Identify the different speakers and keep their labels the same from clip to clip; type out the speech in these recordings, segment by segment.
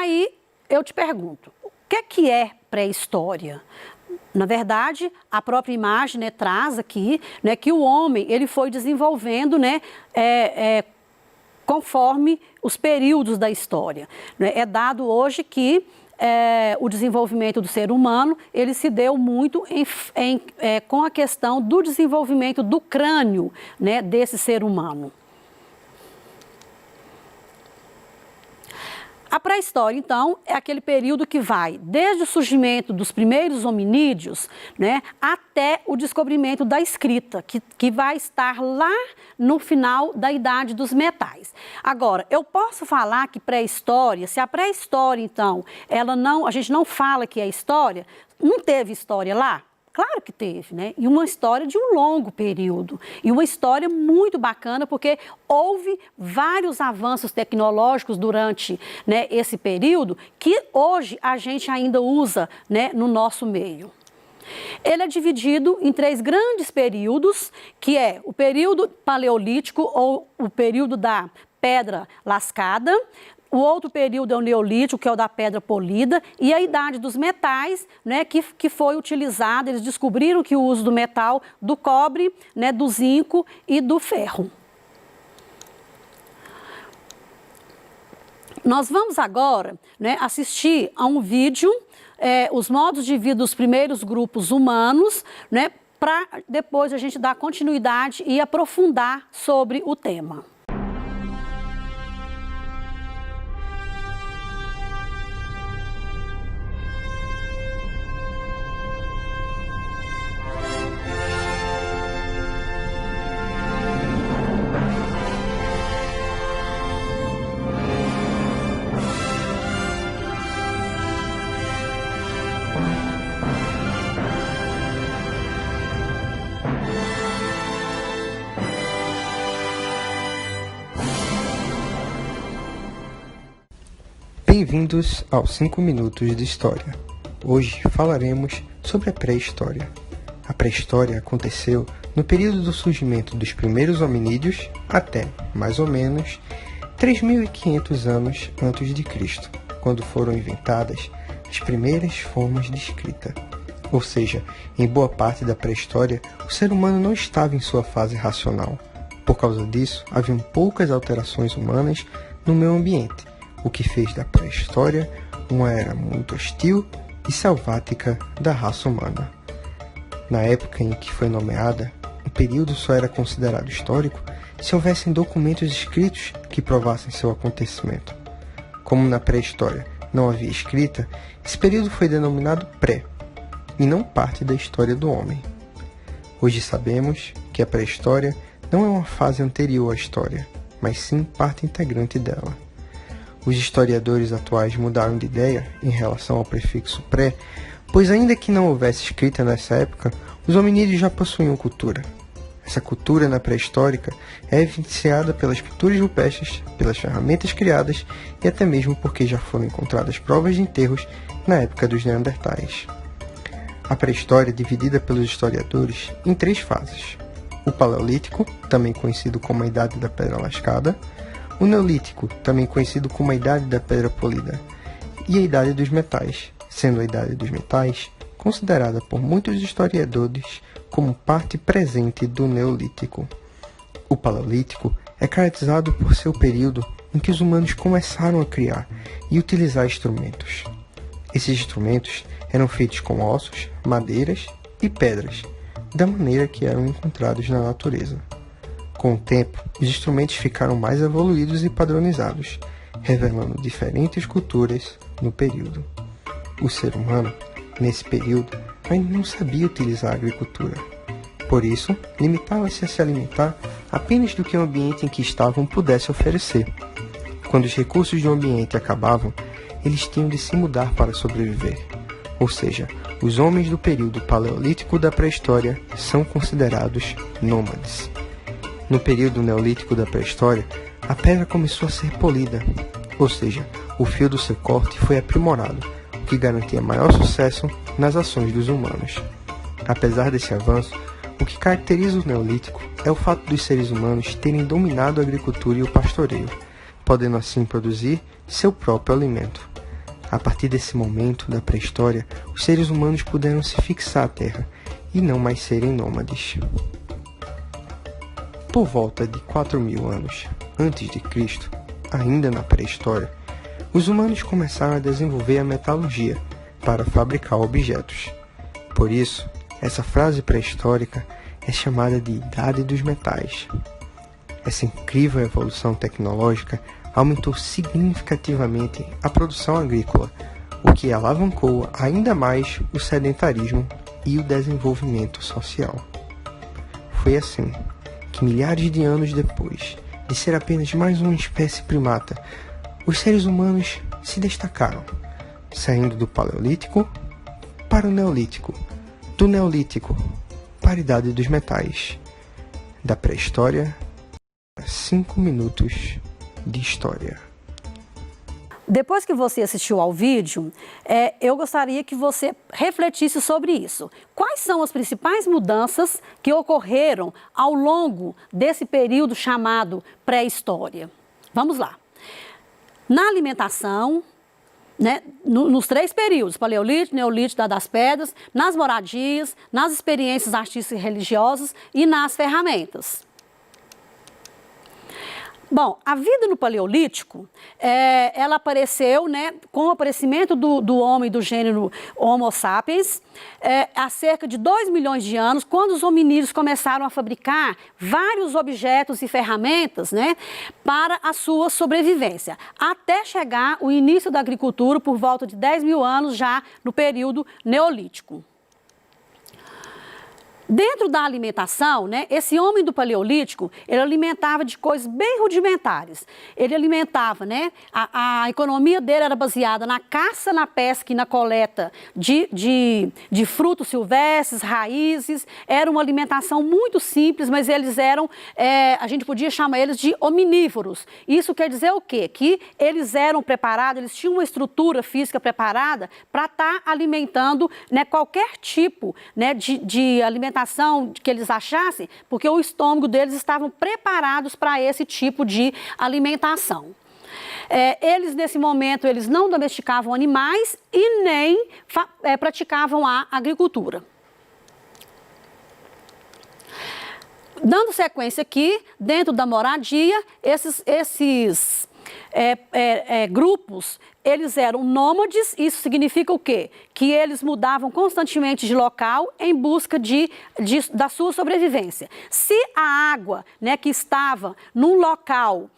Speaker 1: Aí eu te pergunto, o que é pré-história? Na verdade, a própria imagem, né, traz aqui, né, que o homem ele foi desenvolvendo, né, conforme os períodos da história. Né? É dado hoje que o desenvolvimento do ser humano ele se deu muito com a questão do desenvolvimento do crânio, né, desse ser humano. A pré-história, então, é aquele período que vai desde o surgimento dos primeiros hominídeos, né, até o descobrimento da escrita, que vai estar lá no final da Idade dos Metais. Agora, eu posso falar que pré-história, se a pré-história, então, a gente não fala que é história, não teve história lá? Claro que teve, né? E uma história de um longo período. E uma história muito bacana, porque houve vários avanços tecnológicos durante, né, esse período que hoje a gente ainda usa, né, no nosso meio. Ele é dividido em 3 grandes períodos, que é o período paleolítico ou o período da pedra lascada. O outro período é o neolítico, que é o da pedra polida, e a idade dos metais, né, que foi utilizada, eles descobriram que o uso do metal, do cobre, né, do zinco e do ferro. Nós vamos agora, né, assistir a um vídeo, os modos de vida dos primeiros grupos humanos, né, para depois a gente dar continuidade e aprofundar sobre o tema.
Speaker 2: Bem-vindos aos 5 minutos de história. Hoje falaremos sobre a pré-história. A pré-história aconteceu no período do surgimento dos primeiros hominídeos até, mais ou menos, 3.500 anos antes de Cristo, quando foram inventadas as primeiras formas de escrita. Ou seja, em boa parte da pré-história, o ser humano não estava em sua fase racional. Por causa disso, haviam poucas alterações humanas no meio ambiente, o que fez da pré-história uma era muito hostil e selvática da raça humana. Na época em que foi nomeada, o período só era considerado histórico se houvessem documentos escritos que provassem seu acontecimento. Como na pré-história não havia escrita, esse período foi denominado pré, e não parte da história do homem. Hoje sabemos que a pré-história não é uma fase anterior à história, mas sim parte integrante dela. Os historiadores atuais mudaram de ideia em relação ao prefixo pré, pois ainda que não houvesse escrita nessa época, os hominídeos já possuíam cultura. Essa cultura na pré-histórica é evidenciada pelas pinturas rupestres, pelas ferramentas criadas e até mesmo porque já foram encontradas provas de enterros na época dos neandertais. A pré-história é dividida pelos historiadores em 3 fases. O Paleolítico, também conhecido como a Idade da Pedra Lascada, o Neolítico, também conhecido como a Idade da Pedra Polida, e a Idade dos Metais, sendo a Idade dos Metais considerada por muitos historiadores como parte presente do Neolítico. O Paleolítico é caracterizado por ser o período em que os humanos começaram a criar e utilizar instrumentos. Esses instrumentos eram feitos com ossos, madeiras e pedras, da maneira que eram encontrados na natureza. Com o tempo, os instrumentos ficaram mais evoluídos e padronizados, revelando diferentes culturas no período. O ser humano, nesse período, ainda não sabia utilizar a agricultura. Por isso, limitava-se a se alimentar apenas do que o ambiente em que estavam pudesse oferecer. Quando os recursos do ambiente acabavam, eles tinham de se mudar para sobreviver. Ou seja, os homens do período paleolítico da pré-história são considerados nômades. No período neolítico da pré-história, a pedra começou a ser polida, ou seja, o fio do seu corte foi aprimorado, o que garantia maior sucesso nas ações dos humanos. Apesar desse avanço, o que caracteriza o neolítico é o fato dos seres humanos terem dominado a agricultura e o pastoreio, podendo assim produzir seu próprio alimento. A partir desse momento da pré-história, os seres humanos puderam se fixar à Terra e não mais serem nômades. Por volta de 4.000 anos antes de Cristo, ainda na pré-história, os humanos começaram a desenvolver a metalurgia para fabricar objetos. Por isso, essa frase pré-histórica é chamada de Idade dos Metais. Essa incrível evolução tecnológica aumentou significativamente a produção agrícola, o que alavancou ainda mais o sedentarismo e o desenvolvimento social. Foi assim que, milhares de anos depois de ser apenas mais uma espécie primata, os seres humanos se destacaram, saindo do Paleolítico para o Neolítico, do Neolítico para a Idade dos Metais, da pré-história a 5 minutos de história.
Speaker 1: Depois que você assistiu ao vídeo, eu gostaria que você refletisse sobre isso. Quais são as principais mudanças que ocorreram ao longo desse período chamado pré-história? Vamos lá. Na alimentação, né, nos 3 períodos, Paleolítico, Neolítico, Idade das Pedras, nas moradias, nas experiências artísticas e religiosas e nas ferramentas. Bom, a vida no Paleolítico, ela apareceu, né, com o aparecimento do homem do gênero Homo sapiens, há cerca de 2 milhões de anos, quando os hominídeos começaram a fabricar vários objetos e ferramentas, né, para a sua sobrevivência, até chegar o início da agricultura por volta de 10.000 anos, já no período Neolítico. Dentro da alimentação, né, esse homem do Paleolítico, ele alimentava de coisas bem rudimentares. Ele alimentava, né, a economia dele era baseada na caça, na pesca e na coleta de frutos silvestres, raízes. Era uma alimentação muito simples, mas eles eram, a gente podia chamar eles de hominívoros. Isso quer dizer o quê? Que eles eram preparados, eles tinham uma estrutura física preparada para estar alimentando, né, qualquer tipo, né, de alimentação que eles achassem, porque o estômago deles estavam preparados para esse tipo de alimentação. Eles, nesse momento, eles não domesticavam animais e nem praticavam a agricultura. Dando sequência aqui, dentro da moradia, esses grupos, eles eram nômades. Isso significa o quê? Que eles mudavam constantemente de local em busca da sua sobrevivência. Se a água, né, que estava num local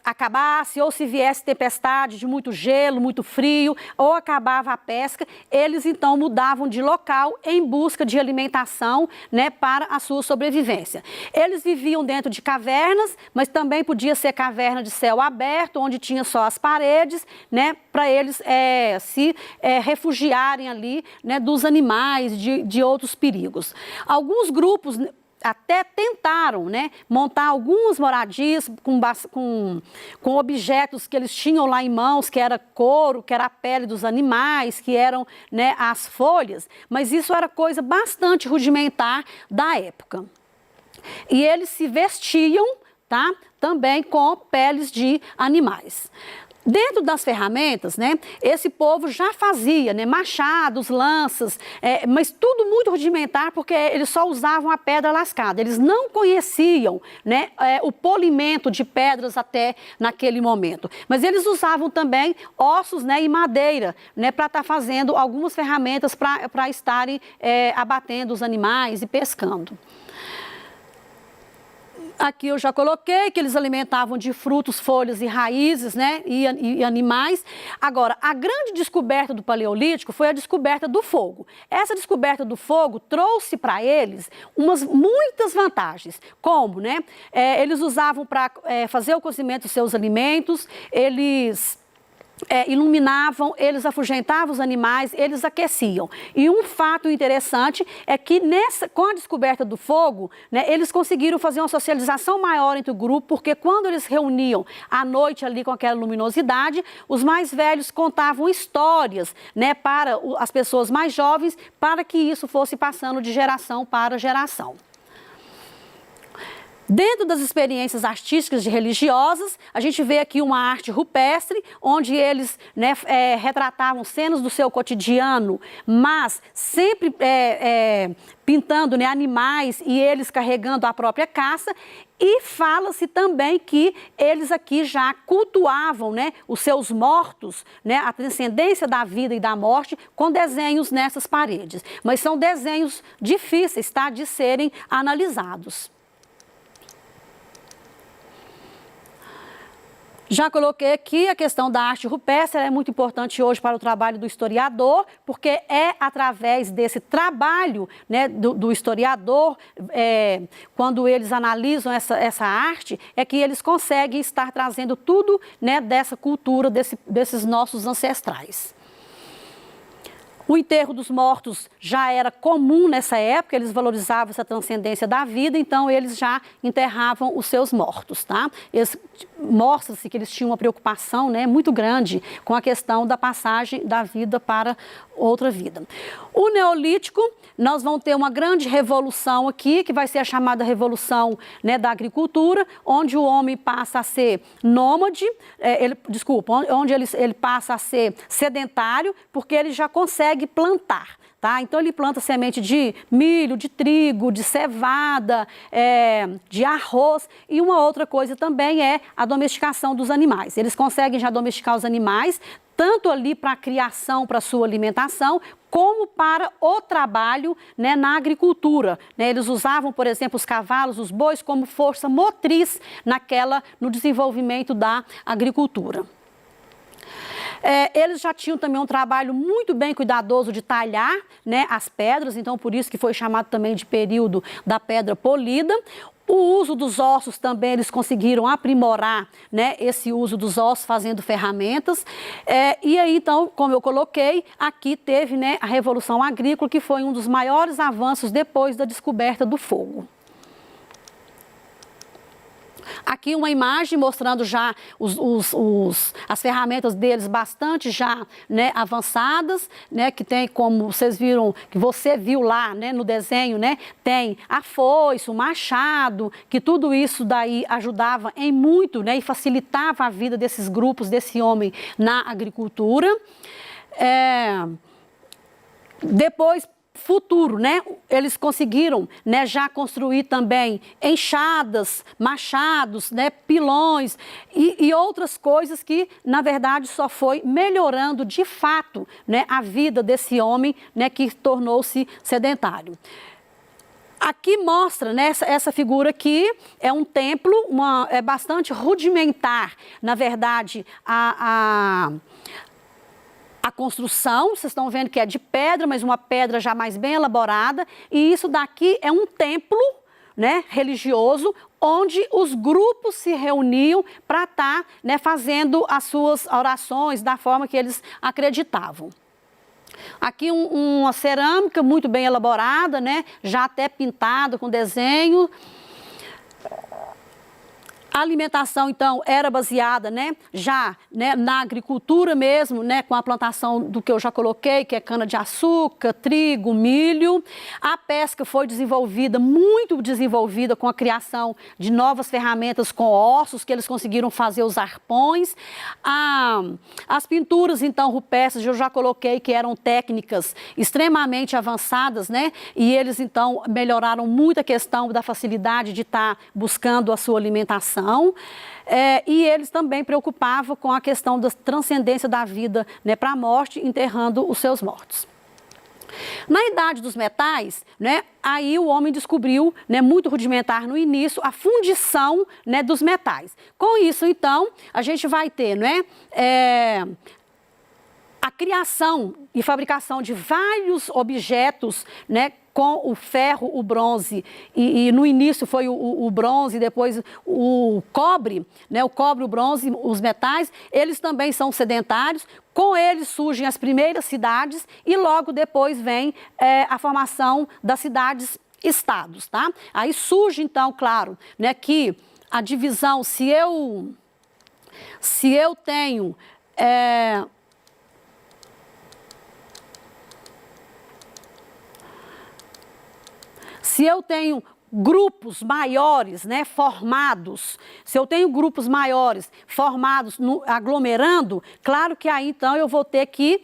Speaker 1: acabasse, ou se viesse tempestade de muito gelo, muito frio, ou acabava a pesca, eles então mudavam de local em busca de alimentação, né, para a sua sobrevivência. Eles viviam dentro de cavernas, mas também podia ser caverna de céu aberto, onde tinha só as paredes, né, para eles se refugiarem ali, né, dos animais, de outros perigos. Alguns grupos até tentaram, né, montar algumas moradias com objetos que eles tinham lá em mãos, que era couro, que era a pele dos animais, que eram, né, as folhas, mas isso era coisa bastante rudimentar da época. E eles se vestiam, tá, também com peles de animais. Dentro das ferramentas, né, esse povo já fazia, né, machados, lanças, mas tudo muito rudimentar, porque eles só usavam a pedra lascada. Eles não conheciam, né, o polimento de pedras até naquele momento. Mas eles usavam também ossos, né, e madeira, né, para estar fazendo algumas ferramentas para estarem abatendo os animais e pescando. Aqui eu já coloquei que eles alimentavam de frutos, folhas e raízes, né, e animais. Agora, a grande descoberta do Paleolítico foi a descoberta do fogo. Essa descoberta do fogo trouxe para eles muitas vantagens. Como, né? Eles usavam para fazer o cozimento dos seus alimentos, eles iluminavam, eles afugentavam os animais, eles aqueciam. E um fato interessante é que com a descoberta do fogo, né, eles conseguiram fazer uma socialização maior entre o grupo, porque quando eles reuniam à noite ali com aquela luminosidade, os mais velhos contavam histórias, né, para as pessoas mais jovens, para que isso fosse passando de geração para geração. Dentro das experiências artísticas e religiosas, a gente vê aqui uma arte rupestre, onde eles, né, retratavam cenas do seu cotidiano, mas sempre pintando, né, animais e eles carregando a própria caça. E fala-se também que eles aqui já cultuavam, né, os seus mortos, né, a transcendência da vida e da morte, com desenhos nessas paredes. Mas são desenhos difíceis, tá, de serem analisados. Já coloquei aqui a questão da arte rupestre, ela é muito importante hoje para o trabalho do historiador, porque é através desse trabalho, né, do historiador, quando eles analisam essa arte, é que eles conseguem estar trazendo tudo, né, dessa cultura, desses nossos ancestrais. O enterro dos mortos já era comum nessa época, eles valorizavam essa transcendência da vida, então eles já enterravam os seus mortos, tá? Mostra-se que eles tinham uma preocupação, né, muito grande com a questão da passagem da vida para outra vida. O Neolítico, nós vamos ter uma grande revolução aqui, que vai ser a chamada revolução, né, da agricultura, onde o homem passa a ser nômade, onde ele passa a ser sedentário, porque ele já consegue plantar. Tá? Então ele planta semente de milho, de trigo, de cevada, de arroz, e uma outra coisa também é a domesticação dos animais. Eles conseguem já domesticar os animais, tanto ali para a criação, para a sua alimentação, como para o trabalho, né, na agricultura. Né? Eles usavam, por exemplo, os cavalos, os bois, como força motriz no desenvolvimento da agricultura. Eles já tinham também um trabalho muito bem cuidadoso de talhar, né, as pedras, então por isso que foi chamado também de período da pedra polida. O uso dos ossos também, eles conseguiram aprimorar, né, esse uso dos ossos fazendo ferramentas. E aí, então, como eu coloquei, aqui teve, né, a Revolução Agrícola, que foi um dos maiores avanços depois da descoberta do fogo. Aqui uma imagem mostrando já as ferramentas deles bastante já, né, avançadas, né, que tem, como vocês viram, que você viu lá, né, no desenho, né, tem a foice, o machado, que tudo isso daí ajudava em muito, né, e facilitava a vida desses grupos, desse homem na agricultura. Depois, futuro, né? Eles conseguiram, né, já construir também enxadas, machados, né, pilões e outras coisas que, na verdade, só foi melhorando de fato, né, a vida desse homem, né, que tornou-se sedentário. Aqui mostra, né, essa figura aqui é um templo, é bastante rudimentar, na verdade, a construção, vocês estão vendo que é de pedra, mas uma pedra já mais bem elaborada, e isso daqui é um templo, né, religioso, onde os grupos se reuniam para estar, né, fazendo as suas orações da forma que eles acreditavam. Aqui uma cerâmica muito bem elaborada, né, já até pintada com desenho. A alimentação, então, era baseada, né, já, né, na agricultura mesmo, né, com a plantação do que eu já coloquei, que é cana-de-açúcar, trigo, milho. A pesca foi desenvolvida, muito desenvolvida, com a criação de novas ferramentas com ossos, que eles conseguiram fazer os arpões. As pinturas, então, rupestres, eu já coloquei que eram técnicas extremamente avançadas, né, e eles, então, melhoraram muito a questão da facilidade de estar buscando a sua alimentação. E eles também preocupavam com a questão da transcendência da vida, né, para a morte, enterrando os seus mortos. Na Idade dos Metais, né, aí o homem descobriu, né, muito rudimentar no início, a fundição, né, dos metais. Com isso, então, a gente vai ter, né, a criação e fabricação de vários objetos, né, com o ferro, o bronze, e no início foi o bronze, depois o cobre, né, o cobre, o bronze, os metais, eles também são sedentários. Com eles surgem as primeiras cidades e logo depois vem a formação das cidades-estados, tá? Aí surge, então, claro, né, que a divisão, se eu tenho... Se eu tenho grupos maiores, né, formados, se eu tenho grupos maiores formados aglomerando, claro que aí então eu vou ter que